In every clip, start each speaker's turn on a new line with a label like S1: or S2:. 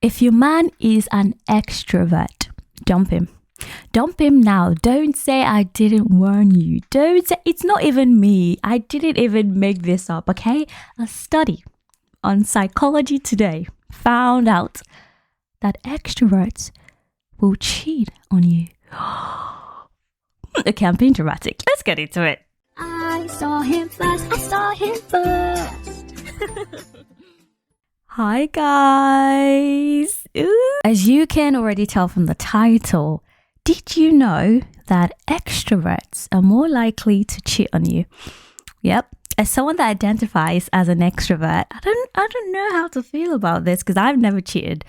S1: If your man is an extrovert, dump him. Dump him now. Don't say I didn't warn you. Don't say it's not even me. I didn't even make this up, okay? A study on Psychology Today found out that extroverts will cheat on you. Okay, I'm being dramatic. Let's get into it. I saw him first. Hi guys. Ooh. As you can already tell from the title, did you know that extroverts are more likely to cheat on you? Yep. As someone that identifies as an extrovert, I don't know how to feel about this because I've never cheated.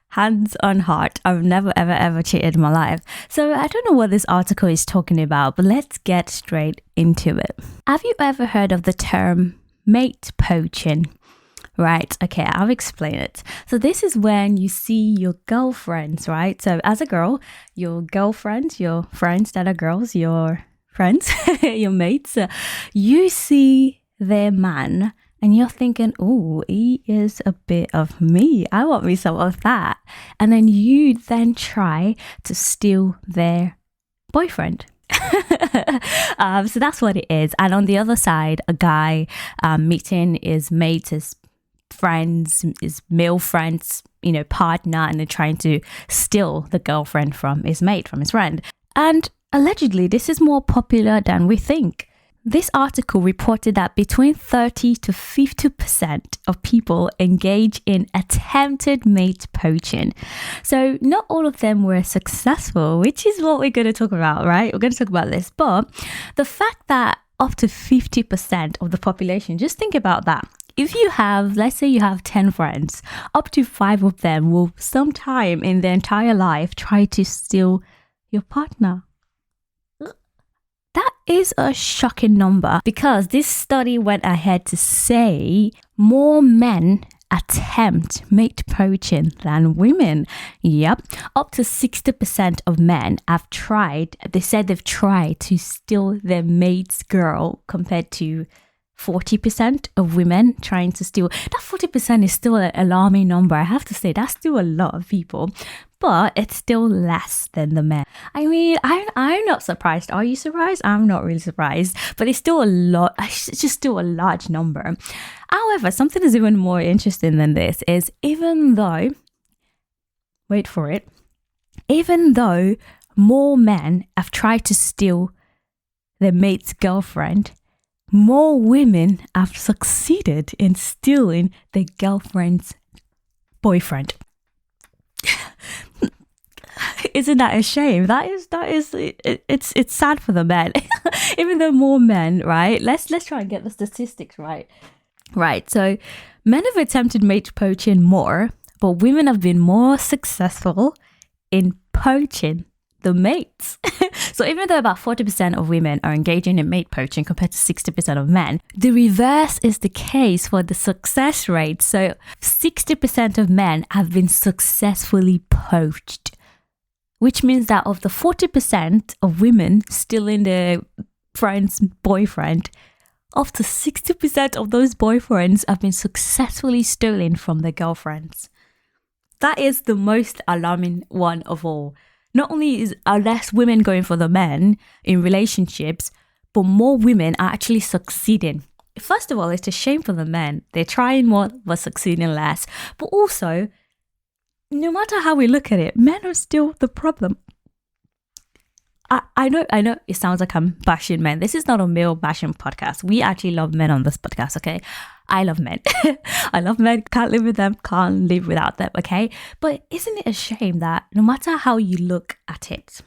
S1: Hands on heart, I've never ever cheated in my life. So I don't know what this article is talking about, but let's get straight into it. Have you ever heard of the term mate poaching? Right, okay, I'll explain it. So this is when you see your girlfriends, right? So as a girl, your girlfriends, your friends that are girls, your friends, your mates, you see their man and you're thinking, oh, he is a bit of me. I want me some of that. And then you then try to steal their boyfriend. So that's what it is. And on the other side, a guy meeting his mate, his friends, his male friends, partner, and they're trying to steal the girlfriend from his mate, from his friend. And allegedly, this is more popular than we think. This article reported that between 30 to 50% of people engage in attempted mate poaching. So not all of them were successful, which is what we're going to talk about, right? We're going to talk about this. But the fact that up to 50% of the population, just think about that. If you have, let's say you have 10 friends, up to 5 of them will sometime in their entire life try to steal your partner. That is a shocking number because this study went ahead to say more men attempt mate poaching than women. Yep, up to 60% of men have tried, they said they've tried to steal their mate's girl compared to 40% of women trying to steal. That 40% is still an alarming number. I have to say, that's still a lot of people, but it's still less than the men. I mean, I'm not surprised. Are you surprised? I'm not really surprised, but it's still a lot. It's just still a large number. However, something is even more interesting than this is even though, wait for it, even though more men have tried to steal their mate's girlfriend, more women have succeeded in stealing their girlfriend's boyfriend. Isn't that a shame? It's sad for the men. Even though more men, right? Let's try and get the statistics right. Right. So men have attempted mate poaching more, but women have been more successful in poaching the mates. So even though about 40% of women are engaging in mate poaching compared to 60% of men, the reverse is the case for the success rate. So 60% of men have been successfully poached, which means that of the 40% of women stealing their friend's boyfriend, up to 60% of those boyfriends have been successfully stolen from their girlfriends. That is the most alarming one of all. Not only are less women going for the men in relationships, but more women are actually succeeding. First of all, it's a shame for the men. They're trying more but succeeding less. But also, no matter how we look at it, men are still the problem. I know it sounds like I'm bashing men. This is not a male bashing podcast. We actually love men on this podcast, okay? I love men. I love men. Can't live with them. Can't live without them, okay? But isn't it a shame that no matter how you look at it,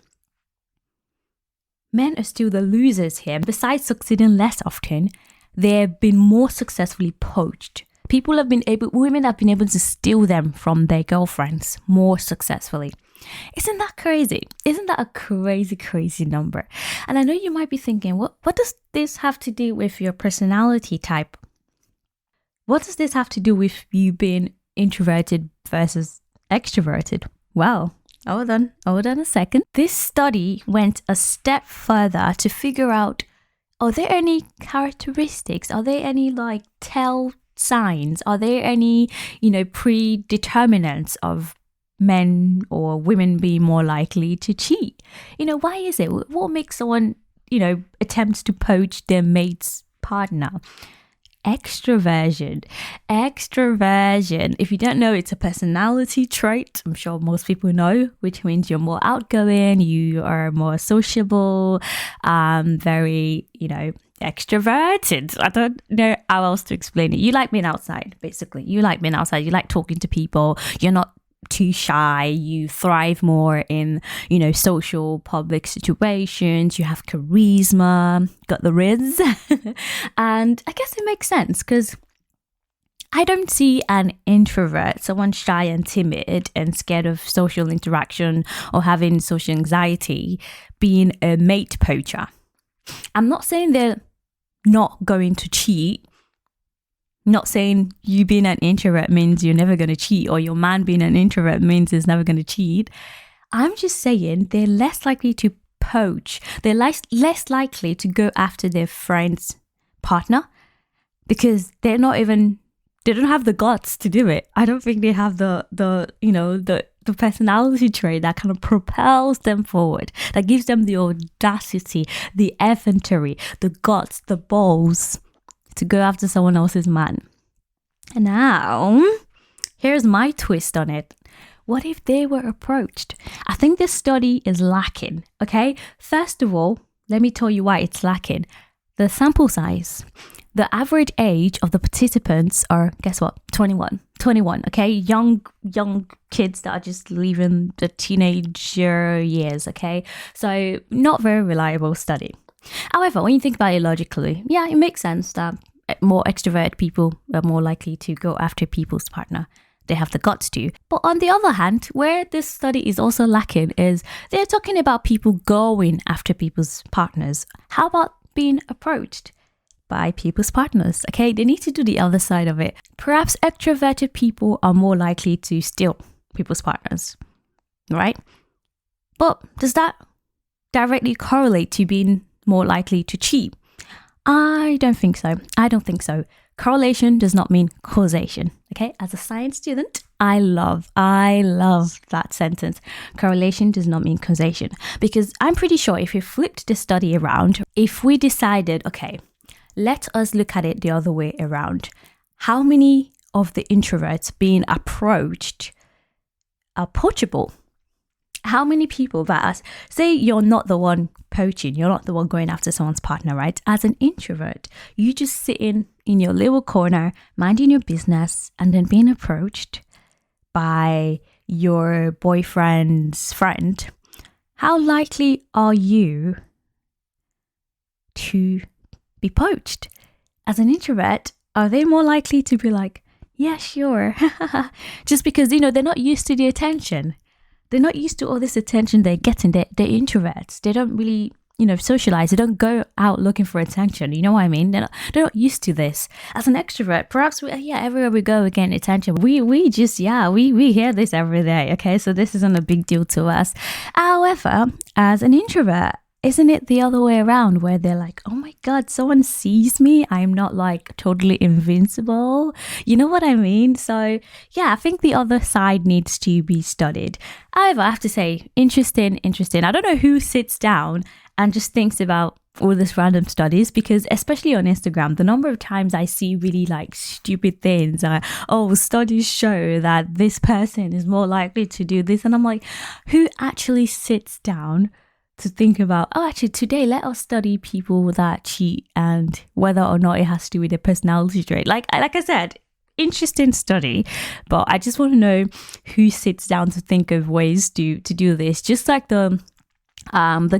S1: men are still the losers here. Besides succeeding less often, they've been more successfully poached. Women have been able to steal them from their girlfriends more successfully. Isn't that crazy? Isn't that a crazy number? And I know you might be thinking, what does this have to do with your personality type? What does this have to do with you being introverted versus extroverted? Well, hold on a second. This study went a step further to figure out, are there any characteristics? Are there any telltale signs? Are there any, predeterminants of men or women being more likely to cheat? Why is it? What makes someone, attempt to poach their mate's partner? Extroversion. Extroversion. If you don't know, it's a personality trait. I'm sure most people know, which means you're more outgoing, you are more sociable, very, extroverted. I don't know how else to explain it. You like being outside, basically. You like being outside. You like talking to people. You're not too shy. You thrive more in, social public situations. You have charisma, got the rizz. And I guess it makes sense because I don't see an introvert, someone shy and timid and scared of social interaction or having social anxiety, being a mate poacher. I'm not saying they're not going to cheat. Not saying you being an introvert means you're never going to cheat, or your man being an introvert means he's never going to cheat. I'm just saying they're less likely to poach. They're less likely to go after their friend's partner because they don't have the guts to do it. I don't think they have the personality trait that kind of propels them forward, that gives them the audacity, the effrontery, the guts, the balls to go after someone else's man. And now, here's my twist on it. What if they were approached? I think this study is lacking, okay? First of all, let me tell you why it's lacking. The sample size. The average age of the participants are, guess what? 21, okay? Young kids that are just leaving the teenager years, okay? So not very reliable study. However, when you think about it logically, yeah, it makes sense that more extrovert people are more likely to go after people's partner. They have the guts to. But on the other hand, where this study is also lacking is they're talking about people going after people's partners. How about being approached by people's partners? Okay, they need to do the other side of it. Perhaps extroverted people are more likely to steal people's partners, right? But does that directly correlate to being more likely to cheat? I don't think so. Correlation does not mean causation. Okay, as a science student, I love that sentence. Correlation does not mean causation, because I'm pretty sure if we flipped the study around, if we decided, okay, let us look at it the other way around. How many of the introverts being approached are poachable? How many people that, say you're not the one poaching, you're not the one going after someone's partner, right? As an introvert, you just sitting in your little corner, minding your business, and then being approached by your boyfriend's friend. How likely are you to be poached? As an introvert, are they more likely to be like, yeah, sure. Just because, they're not used to the attention. They're not used to all this attention they're getting. They're introverts. They don't really, socialize. They don't go out looking for attention. You know what I mean? They're not used to this. As an extrovert, perhaps everywhere we go, again, attention. We hear this every day. Okay, so this isn't a big deal to us. However, as an introvert, isn't it the other way around where they're like, oh my God, someone sees me. I'm not like totally invincible. You know what I mean? So yeah, I think the other side needs to be studied. However, I have to say, interesting. I don't know who sits down and just thinks about all these random studies, because especially on Instagram, the number of times I see really like stupid things, studies show that this person is more likely to do this. And I'm like, who actually sits down to think about, actually today let us study people that cheat and whether or not it has to do with their personality trait. Like I said, interesting study, but I just want to know who sits down to think of ways to do this. Just like the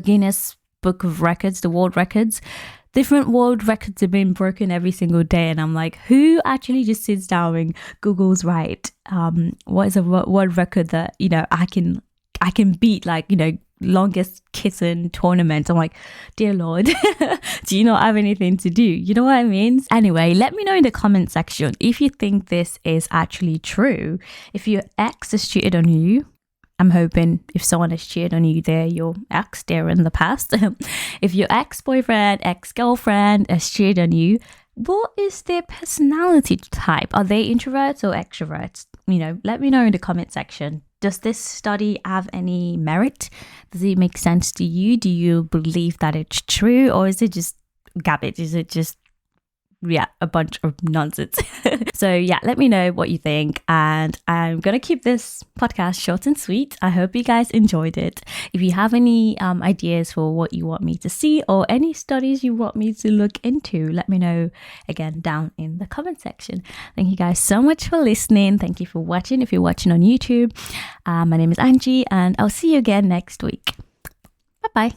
S1: Guinness Book of Records, the world records, different world records are being broken every single day, and I'm like, who actually just sits down and Google's right, what is a world record that I can beat, like longest kissing tournament. I'm like, dear Lord, do you not have anything to do? You know what I mean? Anyway, let me know in the comment section if you think this is actually true. If your ex has cheated on you, I'm hoping if someone has cheated on you, they're your ex, they're in the past. If your ex-boyfriend, ex-girlfriend has cheated on you, what is their personality type? Are they introverts or extroverts? Let me know in the comment section. Does this study have any merit? Does it make sense to you? Do you believe that it's true, or is it just garbage? Is it just a bunch of nonsense? So let me know what you think, and I'm gonna keep this podcast short and sweet. I hope you guys enjoyed it. If you have any ideas for what you want me to see or any studies you want me to look into, let me know again down in the comment section. Thank you guys so much for listening. Thank you for watching if you're watching on YouTube. My name is Angie, and I'll see you again next week. Bye bye.